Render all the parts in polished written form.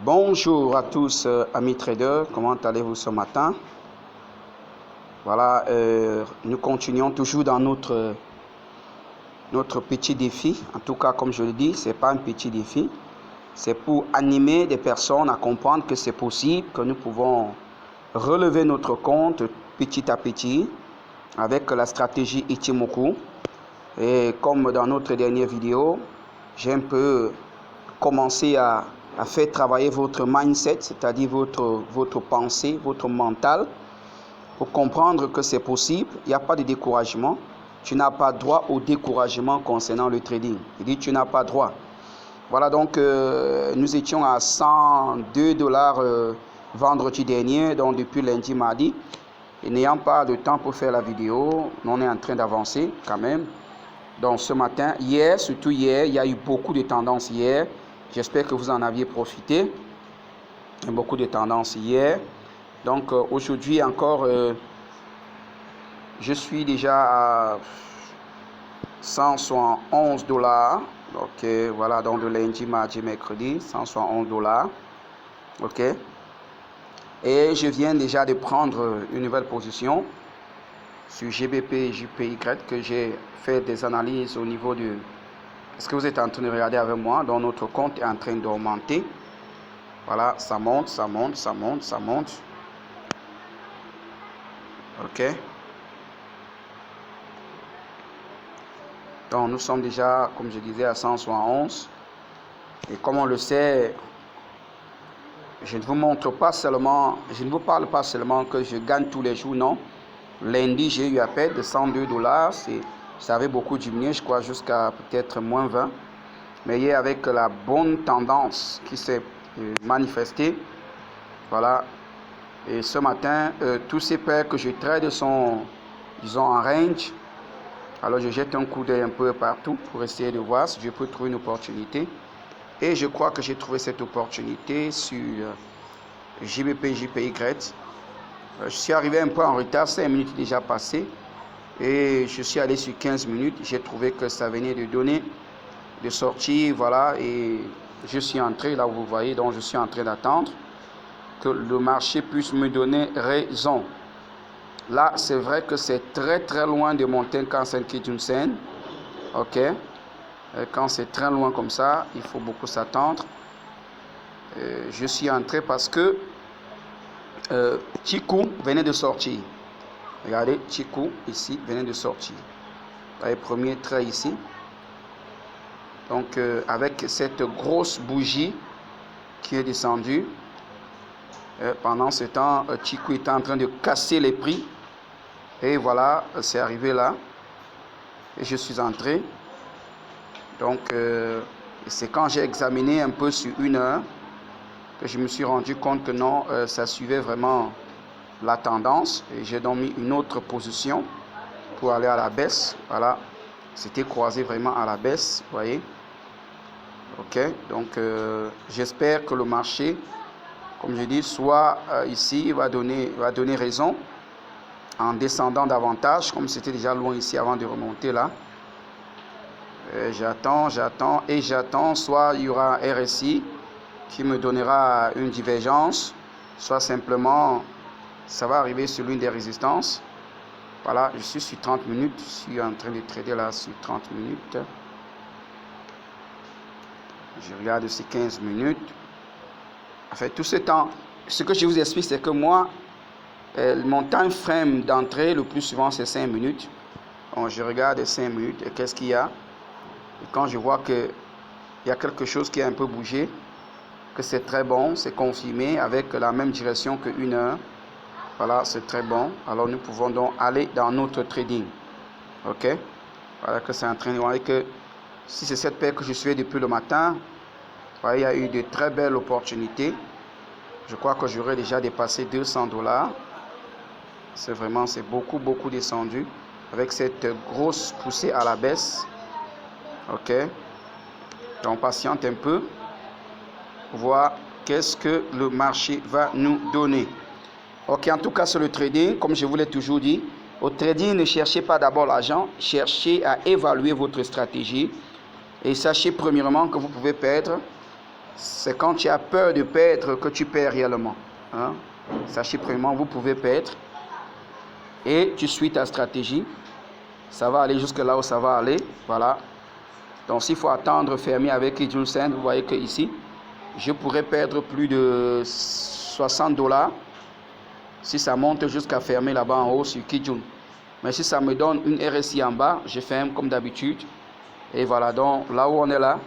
Bonjour à tous amis traders, comment allez-vous ce matin? Voilà, nous continuons toujours dans notre petit défi. En tout cas, comme je le dis, ce n'est pas un petit défi. C'est pour animer des personnes à comprendre que c'est possible, que nous pouvons relever notre compte petit à petit avec la stratégie Ichimoku. Et comme dans notre dernière vidéo, j'ai un peu commencé à faire travailler votre mindset, c'est-à-dire votre pensée, votre mental, pour comprendre que c'est possible. Il n'y a pas de découragement. Tu n'as pas droit au découragement concernant le trading. Il dit tu n'as pas droit. Voilà, donc nous étions à 102 dollars vendredi dernier, donc depuis lundi, mardi. Et n'ayant pas de temps pour faire la vidéo, on est en train d'avancer quand même. Donc ce matin, hier, surtout hier, il y a eu beaucoup de tendances hier. J'espère que vous en aviez profité. Il y a beaucoup de tendances hier. Donc aujourd'hui encore, je suis déjà à 171 dollars. Ok, voilà, donc de lundi, mardi, mercredi, 171 dollars. Ok. Et je viens déjà de prendre une nouvelle position sur GBP et JPY que j'ai fait des analyses au niveau de... Est-ce que vous êtes en train de regarder avec moi? Donc notre compte est en train d'augmenter. Voilà, ça monte, ça monte, ça monte, ça monte. Ok. Donc nous sommes déjà, comme je disais, à 171. Et comme on le sait, je ne vous montre pas seulement, je ne vous parle pas seulement que je gagne tous les jours, non. Lundi, j'ai eu à perdre de 102 dollars. Ça avait beaucoup diminué, je crois, jusqu'à peut-être moins 20. Mais hier, avec la bonne tendance qui s'est manifestée, voilà. Et ce matin, tous ces paires que je trade sont, disons, en range. Alors, je jette un coup d'œil un peu partout pour essayer de voir si je peux trouver une opportunité. Et je crois que j'ai trouvé cette opportunité sur JBP, JPY. Je suis arrivé un peu en retard, 5 minutes déjà passées. Et je suis allé sur 15 minutes. J'ai trouvé que ça venait de donner, de sortir, voilà. Et je suis entré, là où vous voyez, donc je suis en train d'attendre que le marché puisse me donner raison. Là, c'est vrai que c'est très très loin de mon Tenkan-sen Kijun-sen. Ok. Quand c'est très loin comme ça, il faut beaucoup s'attendre. Je suis entré parce que Chikou venait de sortir. Regardez, Chikou ici venait de sortir. Le premier trait ici. Donc avec cette grosse bougie qui est descendue. Pendant ce temps, Chikou était en train de casser les prix. Et voilà, c'est arrivé là. Et je suis entré. Donc c'est quand j'ai examiné un peu sur 1 heure que je me suis rendu compte que non, ça suivait vraiment la tendance. Et j'ai donc mis une autre position pour aller à la baisse. Voilà, c'était croisé vraiment à la baisse, vous voyez. Ok, donc j'espère que le marché, comme je dis, soit ici, va donner raison en descendant davantage, comme c'était déjà loin ici avant de remonter là. J'attends, soit il y aura un RSI qui me donnera une divergence, soit simplement ça va arriver sur l'une des résistances. Voilà, je suis sur 30 minutes, je suis en train de trader là sur 30 minutes. Je regarde ces 15 minutes. En fait, tout ce temps, ce que je vous explique, c'est que moi, mon time frame d'entrée, le plus souvent, c'est 5 minutes. Donc, je regarde 5 minutes et qu'est-ce qu'il y a. Et quand je vois qu'il y a quelque chose qui a un peu bougé, que c'est très bon, c'est confirmé avec la même direction que 1 heure. Voilà, c'est très bon. Alors nous pouvons donc aller dans notre trading. Ok. Voilà que c'est en train de voir que si c'est cette paire que je suis depuis le matin, voilà, il y a eu de très belles opportunités. Je crois que j'aurais déjà dépassé 200 dollars. C'est beaucoup descendu avec cette grosse poussée à la baisse. Ok, donc patiente un peu pour voir qu'est-ce que le marché va nous donner. Ok, en tout cas sur le trading, comme je vous l'ai toujours dit, au trading, ne cherchez pas d'abord l'argent, cherchez à évaluer votre stratégie et sachez premièrement que vous pouvez perdre c'est quand tu as peur de perdre que tu perds réellement. Hein? Sachez premièrement, vous pouvez perdre et tu suis ta stratégie. Ça va aller jusque là où ça va aller. Voilà. Donc s'il faut attendre fermer avec Kijun Sen, vous voyez que ici, je pourrais perdre plus de $60 si ça monte jusqu'à fermer là-bas en haut sur Kijun. Mais si ça me donne une RSI en bas, je ferme comme d'habitude. Et voilà, donc là où on est là,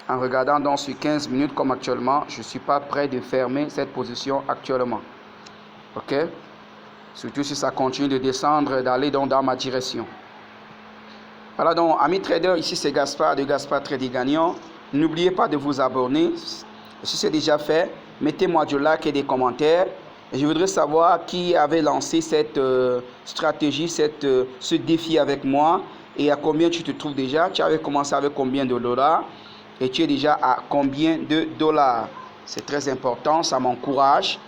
en regardant donc sur 15 minutes comme actuellement, je ne suis pas prêt de fermer cette position actuellement. Ok? Surtout si ça continue de descendre, d'aller donc dans ma direction. Voilà donc, amis traders, ici c'est Gaspard de Gaspard Trading Gagnant. N'oubliez pas de vous abonner. Si c'est déjà fait, mettez-moi du like et des commentaires. Et je voudrais savoir qui avait lancé cette stratégie, ce défi avec moi. Et à combien tu te trouves déjà? Tu avais commencé avec combien de dollars? Et tu es déjà à combien de dollars? C'est très important, ça m'encourage.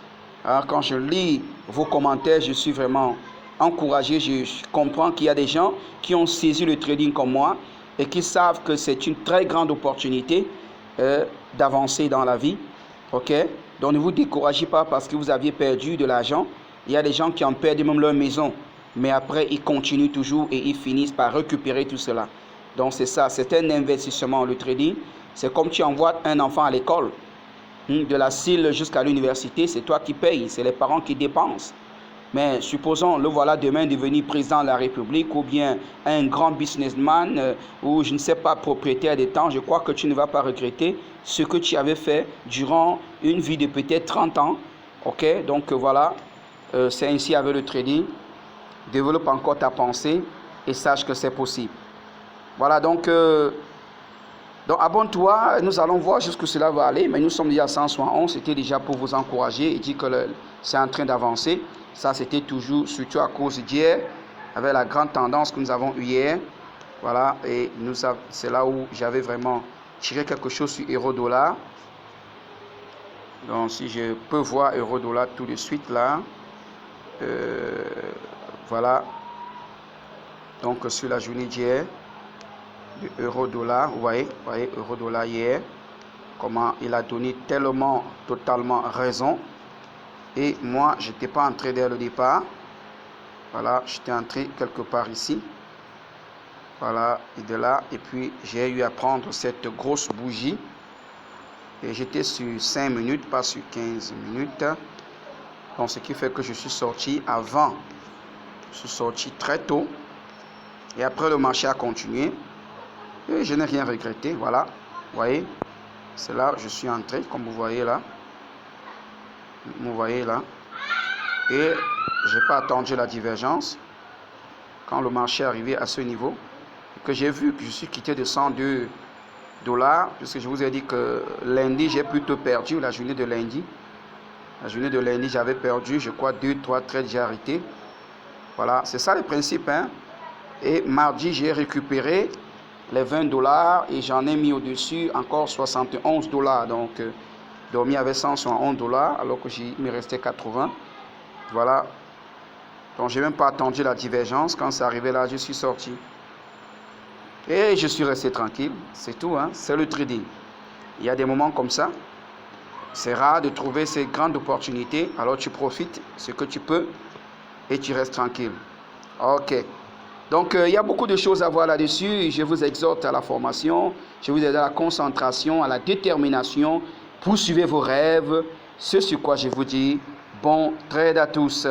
Quand je lis vos commentaires, je suis vraiment encouragé. Je comprends qu'il y a des gens qui ont saisi le trading comme moi et qui savent que c'est une très grande opportunité d'avancer dans la vie. Ok? Donc ne vous découragez pas parce que vous aviez perdu de l'argent. Il y a des gens qui ont perdu même leur maison. Mais après, ils continuent toujours et ils finissent par récupérer tout cela. Donc c'est ça, c'est un investissement, le trading. C'est comme tu envoies un enfant à l'école. De la CIL jusqu'à l'université, c'est toi qui payes, c'est les parents qui dépensent. Mais supposons, le voilà demain devenir président de la République ou bien un grand businessman ou je ne sais pas, propriétaire des temps, je crois que tu ne vas pas regretter ce que tu avais fait durant une vie de peut-être 30 ans. Ok, donc voilà, c'est ainsi avec le trading. Développe encore ta pensée et sache que c'est possible. Voilà, donc abonne-toi, nous allons voir jusqu'où cela va aller, mais nous sommes déjà à 171, c'était déjà pour vous encourager et dire que c'est en train d'avancer. Ça, c'était toujours, surtout à cause d'hier, avec la grande tendance que nous avons eue hier. Voilà, et c'est là où j'avais vraiment tiré quelque chose sur euro-dollar. Donc, si je peux voir euro-dollar tout de suite là. Voilà. Donc, sur la journée d'hier, de euro-dollar, vous voyez euro-dollar hier, comment il a donné tellement, totalement raison. Et moi, je n'étais pas entré dès le départ. Voilà, j'étais entré quelque part ici. Voilà, et de là, et puis j'ai eu à prendre cette grosse bougie. Et j'étais sur 5 minutes, pas sur 15 minutes. Donc, ce qui fait que je suis sorti avant. Je suis sorti très tôt. Et après, le marché a continué. Et je n'ai rien regretté. Voilà, vous voyez, c'est là je suis entré, comme vous voyez là. Vous voyez là, et je n'ai pas attendu la divergence quand le marché est arrivé à ce niveau, que j'ai vu que je suis quitté de 102 $, puisque je vous ai dit que lundi j'ai plutôt perdu la journée de lundi. La journée de lundi j'avais perdu, je crois 2-3 trades, j'ai arrêté. Voilà, c'est ça le principe, hein. Et mardi j'ai récupéré les 20 $ et j'en ai mis au-dessus encore 71 $. Donc dormi avec 171 $ alors que il me restait 80. Voilà. Donc j'ai même pas attendu la divergence. Quand c'est arrivé là, je suis sorti. Et je suis resté tranquille. C'est tout, hein. C'est le trading. Il y a des moments comme ça. C'est rare de trouver ces grandes opportunités. Alors tu profites ce que tu peux et tu restes tranquille. Ok. Donc il y a beaucoup de choses à voir là-dessus. Je vous exhorte à la formation. Je vous aide à la concentration, à la détermination. Poursuivez vos rêves. Ce sur quoi je vous dis bon trade à tous.